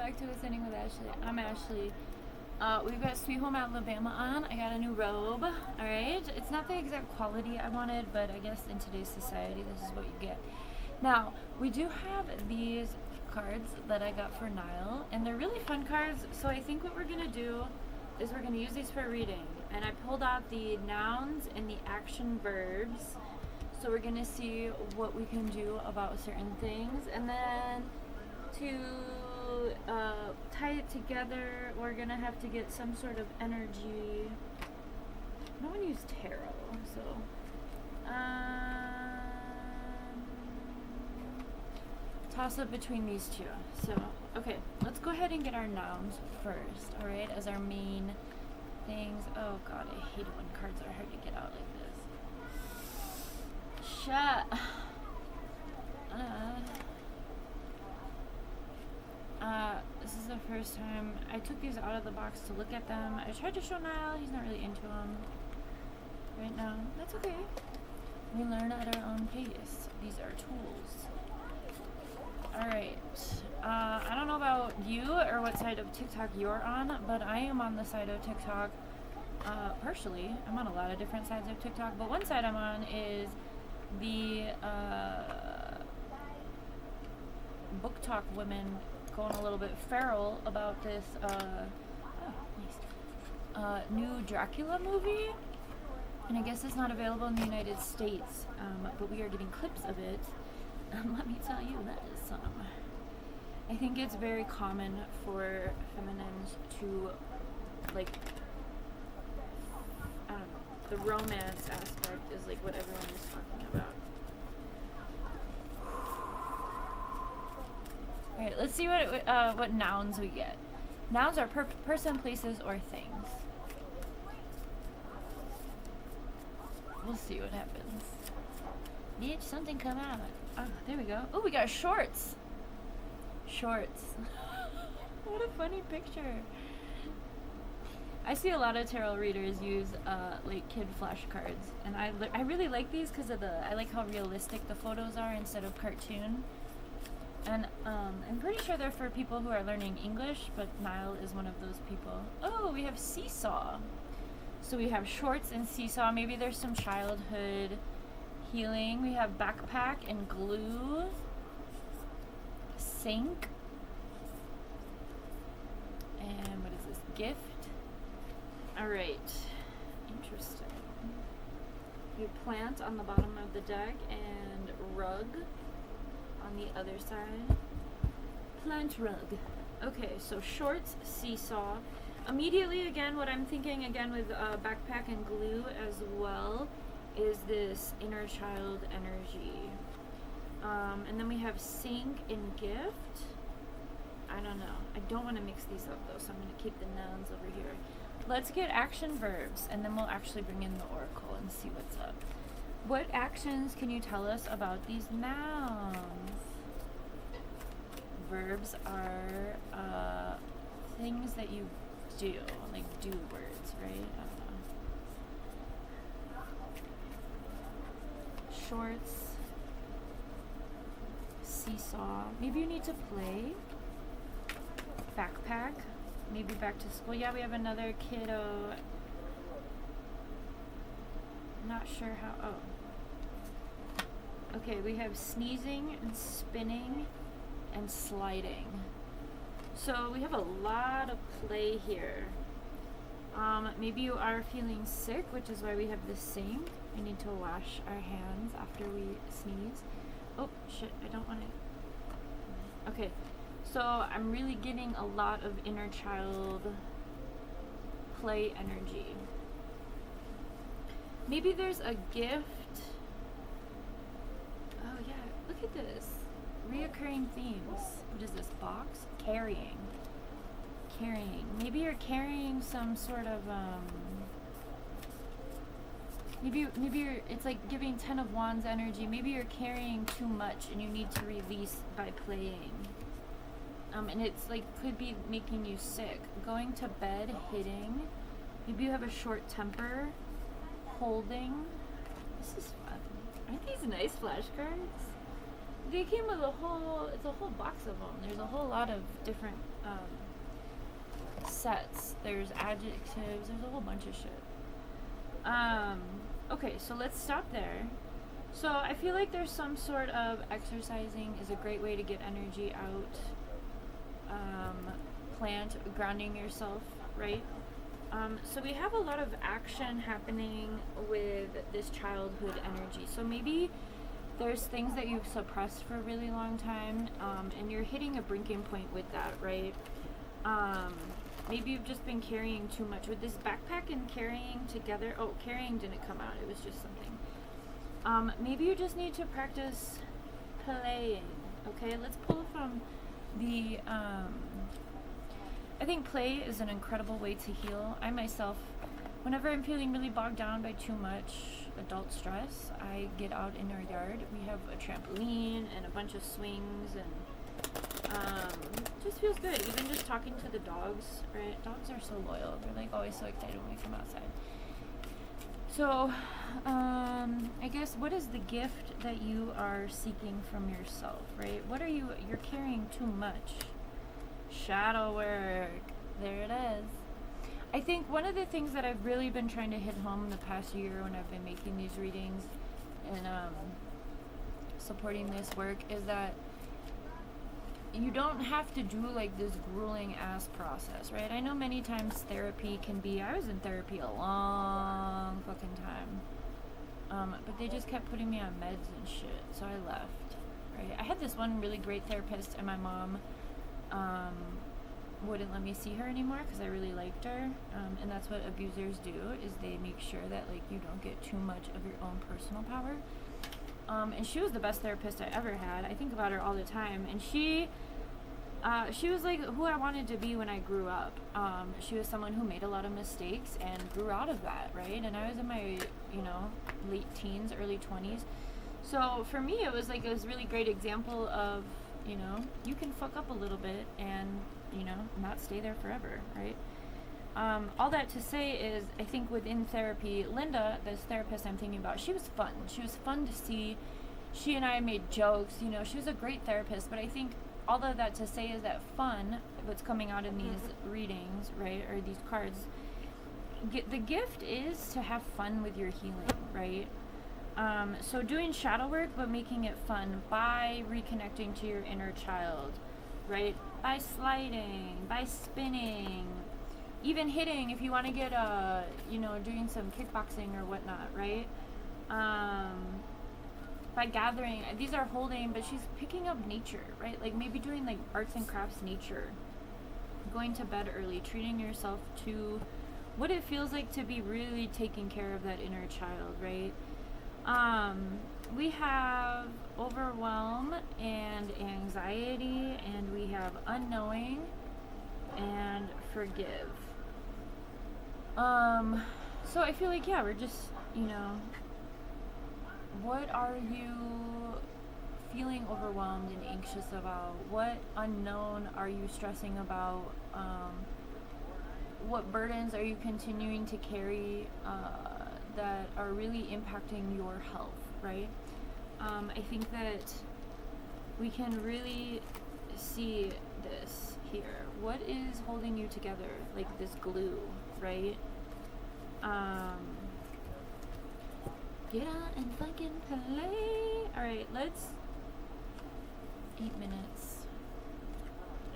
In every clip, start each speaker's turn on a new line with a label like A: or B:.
A: back to Ascending with Ashley. I'm Ashley. We've got Sweet Home Alabama on. I got a new robe. Alright? It's not the exact quality I wanted, but I guess in today's society, this is what you get. Now, we do have these cards that I got for Niall, and they're really fun cards, so I think what we're going to do is we're going to use these for reading. And I pulled out the nouns and the action verbs, so we're going to see what we can do about certain things. And then to tie it together, we're going to have to get some sort of energy. I don't want to use tarot, so... toss up between these two. So, okay, let's go ahead and get our nouns first, alright, as our main things. Oh god, I hate it when cards are hard to get out like this. Shut. This is the first time I took these out of the box to look at them. I tried to show Niall, he's not really into them right now. That's okay. We learn at our own pace. These are tools. Alright, I don't know about you or what side of TikTok you're on, but I am on the side of TikTok, partially. I'm on a lot of different sides of TikTok, but one side I'm on is the book talk women going a little bit feral about this new Dracula movie, and I guess it's not available in the United States, but we are getting clips of it. Let me tell you, that is some. I think it's very common for feminines to, like, I don't know, the romance aspect is like what everyone is talking about. Alright, let's see what nouns we get. Nouns are person, places, or things. We'll see what happens. Bitch, something come out. Oh, there we go. Oh, we got shorts. Shorts. What a funny picture. I see a lot of tarot readers use like kid flashcards, and I really like these because of I like how realistic the photos are instead of cartoon. And I'm pretty sure they're for people who are learning English, but Niall is one of those people. Oh, we have seesaw. So we have shorts and seesaw. Maybe there's some childhood healing. We have backpack and glue. Sink. And what is this? Gift. Alright. Interesting. We have plant on the bottom of the deck and rug on the other side. Plant rug. Okay, so shorts, seesaw. Immediately, again, what I'm thinking, again, with backpack and glue as well, is this inner child energy. And then we have sink and gift. I don't know. I don't want to mix these up though, so I'm going to keep the nouns over here. Let's get action verbs, and then we'll actually bring in the oracle and see what's up. What actions can you tell us about these nouns? Verbs are things that you do, like do words, right? I don't know. Shorts, seesaw. Maybe you need to play. Backpack. Maybe back to school. Yeah, we have another kiddo. Not sure how. Oh. Okay, we have sneezing and spinning and sliding. So we have a lot of play here. Maybe you are feeling sick, which is why we have the sink. We need to wash our hands after we sneeze. Oh, shit, I don't want to. Okay, so I'm really getting a lot of inner child play energy. Maybe there's a gift. Oh, yeah, look at this. Reoccurring themes. What is this box? Carrying. Maybe you're carrying some sort of maybe you're, it's like giving 10 of Wands energy. Maybe you're carrying too much and you need to release by playing. And it's like could be making you sick. Going to bed, hitting. Maybe you have a short temper. Holding. This is fun. Aren't these nice flashcards? They came with it's a whole box of them. There's a whole lot of different sets. There's adjectives. There's a whole bunch of shit. Okay, so let's stop there. So I feel like there's some sort of exercising is a great way to get energy out. Plant, grounding yourself, right? So we have a lot of action happening with this childhood energy. So maybe there's things that you've suppressed for a really long time, and you're hitting a breaking point with that, right? Maybe you've just been carrying too much. With this backpack and carrying together, carrying didn't come out, it was just something. Maybe you just need to practice playing, okay? Let's pull from the, I think play is an incredible way to heal. I myself, whenever I'm feeling really bogged down by too much adult stress, I get out in our yard. We have a trampoline and a bunch of swings, and just feels good. Even just talking to the dogs, right? Dogs are so loyal. They're like always so excited when we come outside. So, I guess what is the gift that you are seeking from yourself, right? What are you're carrying too much? Shadow work. There it is. I think one of the things that I've really been trying to hit home the past year when I've been making these readings and supporting this work is that you don't have to do like this grueling ass process, right? I know many times therapy can be, I was in therapy a long fucking time, but they just kept putting me on meds and shit, so I left, right? I had this one really great therapist, and my mom wouldn't let me see her anymore because I really liked her, and that's what abusers do, is they make sure that like you don't get too much of your own personal power. And she was the best therapist I ever had. I think about her all the time, and she was like who I wanted to be when I grew up. She was someone who made a lot of mistakes and grew out of that, right? And I was in my, late teens, early 20s. So for me, it was really great example of, you can fuck up a little bit and, not stay there forever, right? All that to say is, I think within therapy, Linda, this therapist I'm thinking about, she was fun. She was fun to see. She and I made jokes, she was a great therapist, but I think all of that to say is that fun, what's coming out in these readings, right, or these cards, the gift is to have fun with your healing, right? So doing shadow work, but making it fun by reconnecting to your inner child, right? By sliding, by spinning, even hitting if you want to get doing some kickboxing or whatnot, right? By gathering, these are holding, but she's picking up nature, right? Like maybe doing like arts and crafts nature, going to bed early, treating yourself to what it feels like to be really taking care of that inner child, right? We have overwhelm and anxiety, and we have unknowing and forgive. So I feel like, we're just, what are you feeling overwhelmed and anxious about? What unknown are you stressing about? What burdens are you continuing to carry that are really impacting your health, right? I think that we can really see this here. What is holding you together, like this glue, right? Get on and fucking play. Alright, let's 8 minutes.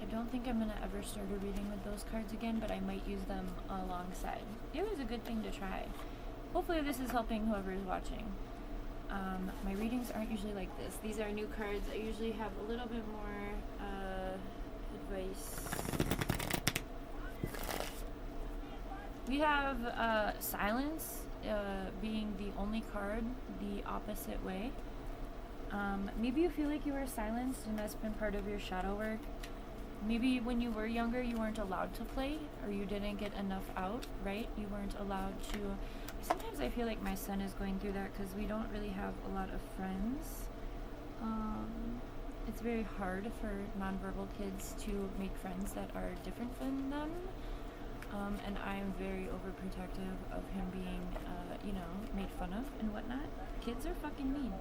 A: I don't think I'm gonna ever start a reading with those cards again, but I might use them alongside. It was a good thing to try. Hopefully this is helping whoever is watching. My readings aren't usually like this. These are new cards. I usually have a little bit more advice. We have silence being the only card, the opposite way. Maybe you feel like you were silenced and that's been part of your shadow work. Maybe when you were younger you weren't allowed to play, or you didn't get enough out, right? You weren't allowed to. Sometimes I feel like my son is going through that because we don't really have a lot of friends. It's very hard for nonverbal kids to make friends that are different than them. And I'm very overprotective of him being, made fun of and whatnot. Kids are fucking mean.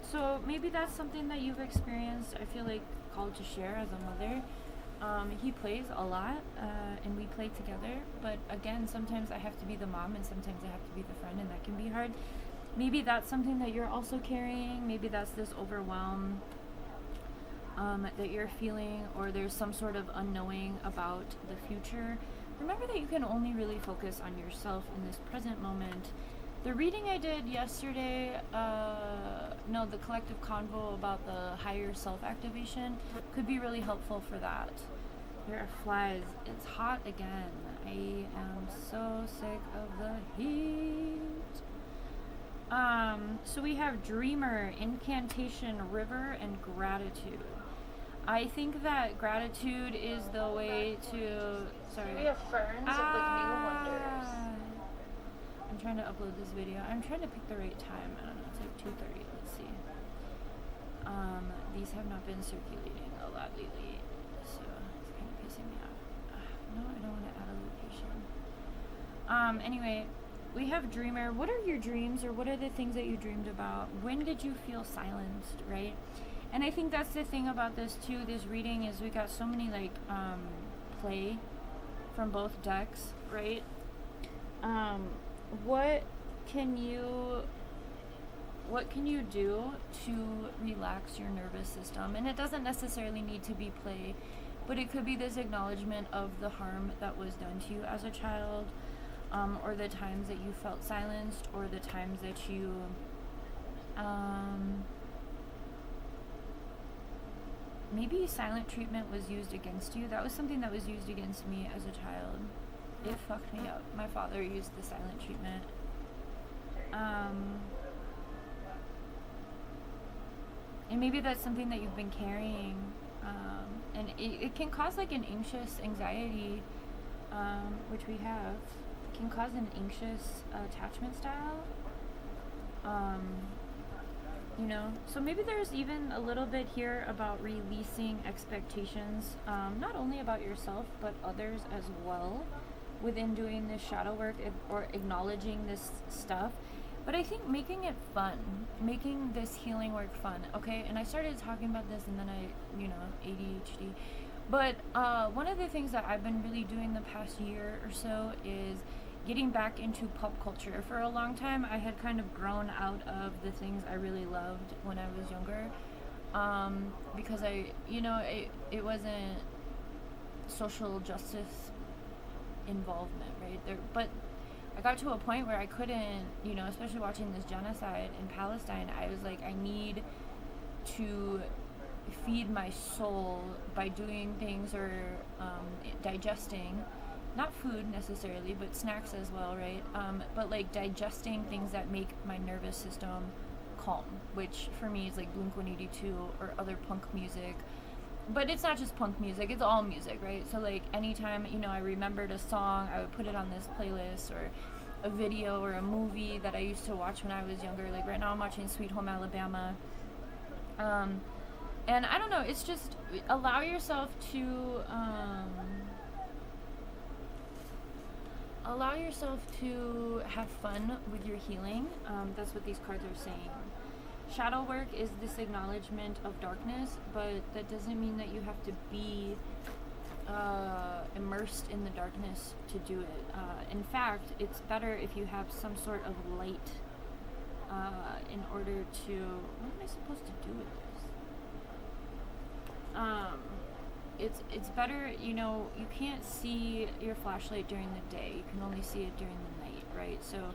A: So maybe that's something that you've experienced. I feel like called to share as a mother. He plays a lot, and we play together. But again, sometimes I have to be the mom, and sometimes I have to be the friend, and that can be hard. Maybe that's something that you're also carrying. Maybe that's this overwhelm that you're feeling, or there's some sort of unknowing about the future. Remember that you can only really focus on yourself in this present moment. The reading I did yesterday, the collective convo about the higher self-activation could be really helpful for that. There are flies. It's hot again. I am so sick of the heat. So we have Dreamer, Incantation, River, and Gratitude. I think that gratitude is the way to... Sorry.
B: We have Ferns of the New Wonders.
A: I'm trying to upload this video. I'm trying to pick the right time. I don't know. It's like 2:30. Let's see. These have not been circulating a lot lately, so it's kind of pissing me off. No, I don't want to add a location. Anyway, we have Dreamer. What are your dreams, or what are the things that you dreamed about? When did you feel silenced, right? And I think that's the thing about this too. This reading is we got so many play from both decks, right? What can you do to relax your nervous system? And it doesn't necessarily need to be play, but it could be this acknowledgement of the harm that was done to you as a child, or the times that you felt silenced, or the times that you maybe silent treatment was used against you. That was something that was used against me as a child. It fucked me up. My father used the silent treatment. And maybe that's something that you've been carrying. And it can cause like an anxious anxiety, which we have. It can cause an anxious attachment style. So maybe there's even a little bit here about releasing expectations, not only about yourself, but others as well, within doing this shadow work or acknowledging this stuff. But I think making it fun, making this healing work fun, okay? And I started talking about this, and then ADHD. But one of the things that I've been really doing the past year or so is getting back into pop culture. For a long time, I had kind of grown out of the things I really loved when I was younger, because it wasn't social justice involvement, right? But I got to a point where I couldn't, especially watching this genocide in Palestine, I was like, I need to feed my soul by doing things or digesting. Not food necessarily, but snacks as well, right? But like digesting things that make my nervous system calm, which for me is like Blink-182 or other punk music. But it's not just punk music, it's all music, right? So like anytime, I remembered a song, I would put it on this playlist, or a video or a movie that I used to watch when I was younger. Like right now I'm watching Sweet Home Alabama. And I don't know, it's just allow yourself to have fun with your healing. That's what these cards are saying. Shadow work is this acknowledgement of darkness, but that doesn't mean that you have to be immersed in the darkness to do it. In fact, it's better if you have some sort of light in order to... What am I supposed to do with this? It's better, you can't see your flashlight during the day. You can only see it during the night, right? So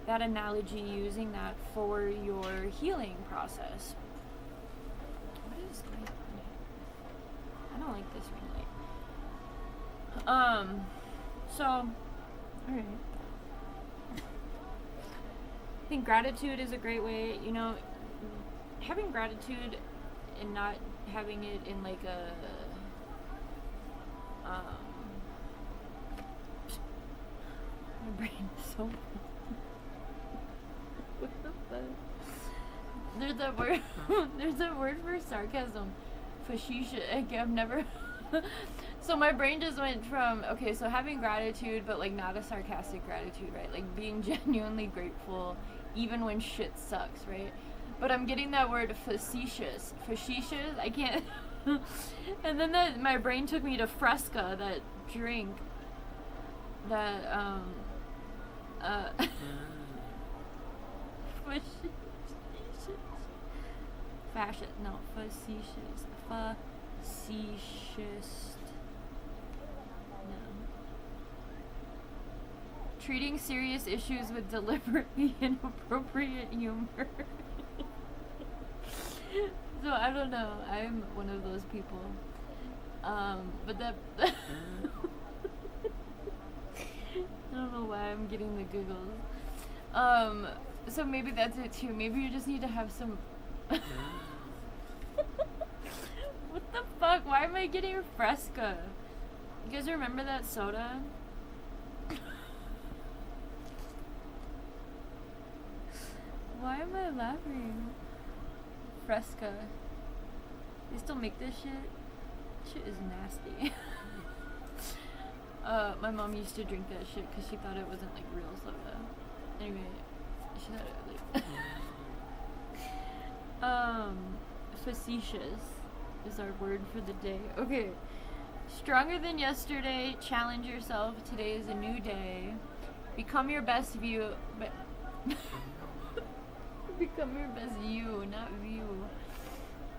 A: that analogy, using that for your healing process. What is going on here? I don't like this ring light. Alright. I think gratitude is a great way, having gratitude and not having it in like a my brain is so what the fuck? There's a word for sarcasm. Fascisha. I've never so my brain just went from, okay, so having gratitude, but like not a sarcastic gratitude, right? Like being genuinely grateful even when shit sucks, right? but I'm getting that word facetious. Facetious? I can't. And then my brain took me to Fresca, that drink. That, facetious. Fashion. No, facetious. Facetious. No. Treating serious issues with deliberately inappropriate humor. So I don't know. I'm one of those people. But that I don't know why I'm getting the giggles. So maybe that's it too. Maybe you just need to have some. What the fuck? Why am I getting Fresca? You guys remember that soda? Why am I laughing? Fresca. They still make this shit? Shit is nasty. My mom used to drink that shit because she thought it wasn't like real soda. Anyway, she thought it like facetious is our word for the day. Okay. Stronger than yesterday, challenge yourself. Today is a new day. Become your best view. Become your best you, not view.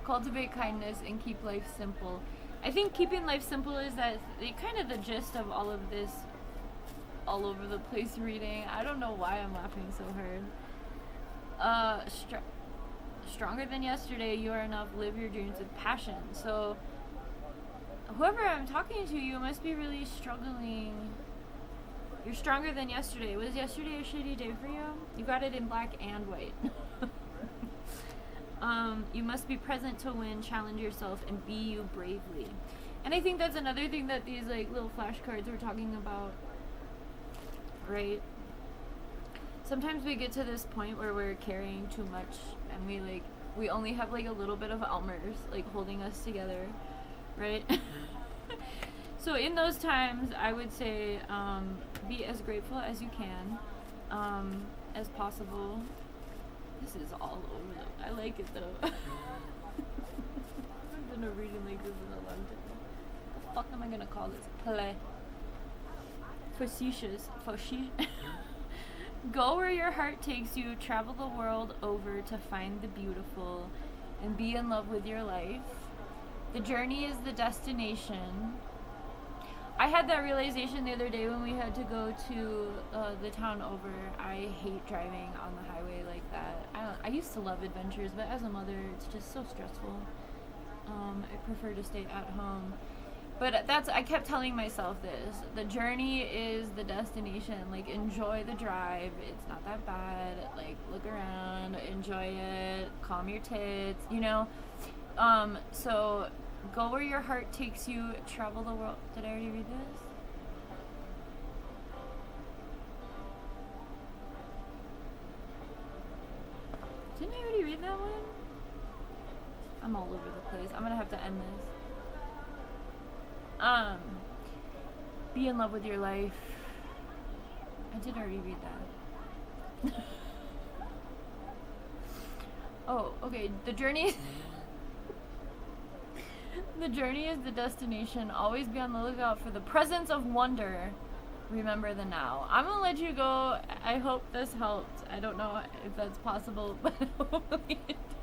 A: Cultivate kindness and keep life simple. I think keeping life simple is kind of the gist of all of this all over the place reading. I don't know why I'm laughing so hard. Stronger than yesterday, you are enough. Live your dreams with passion. So whoever I'm talking to, you must be really struggling. You're stronger than yesterday. Was yesterday a shitty day for you? You got it in black and white. You must be present to win, challenge yourself, and be you bravely. And I think that's another thing that these like little flashcards were talking about, right? Sometimes we get to this point where we're carrying too much and we only have like a little bit of Elmer's like holding us together, right? So in those times, I would say be as grateful as you can, as possible. This is all over. I like it though. I haven't been reading like this in a long time. What the fuck am I gonna call this? Play. Facetious. Go where your heart takes you. Travel the world over to find the beautiful, and be in love with your life. The journey is the destination. I had that realization the other day when we had to go to the town over. I hate driving on the highway like that. I used to love adventures, but as a mother, it's just so stressful. I prefer to stay at home. But I kept telling myself this. The journey is the destination. Like, enjoy the drive. It's not that bad. Like, look around, enjoy it, calm your tits, you know? So go where your heart takes you, travel the world. Did I already read this? Didn't I already read that one? I'm all over the place. I'm gonna have to end this. Be in love with your life. I did already read that. Oh, okay. The journey is the destination. Always be on the lookout for the presence of wonder. Remember the now. I'm gonna let you go. I hope this helped. I don't know if that's possible, but hopefully it did.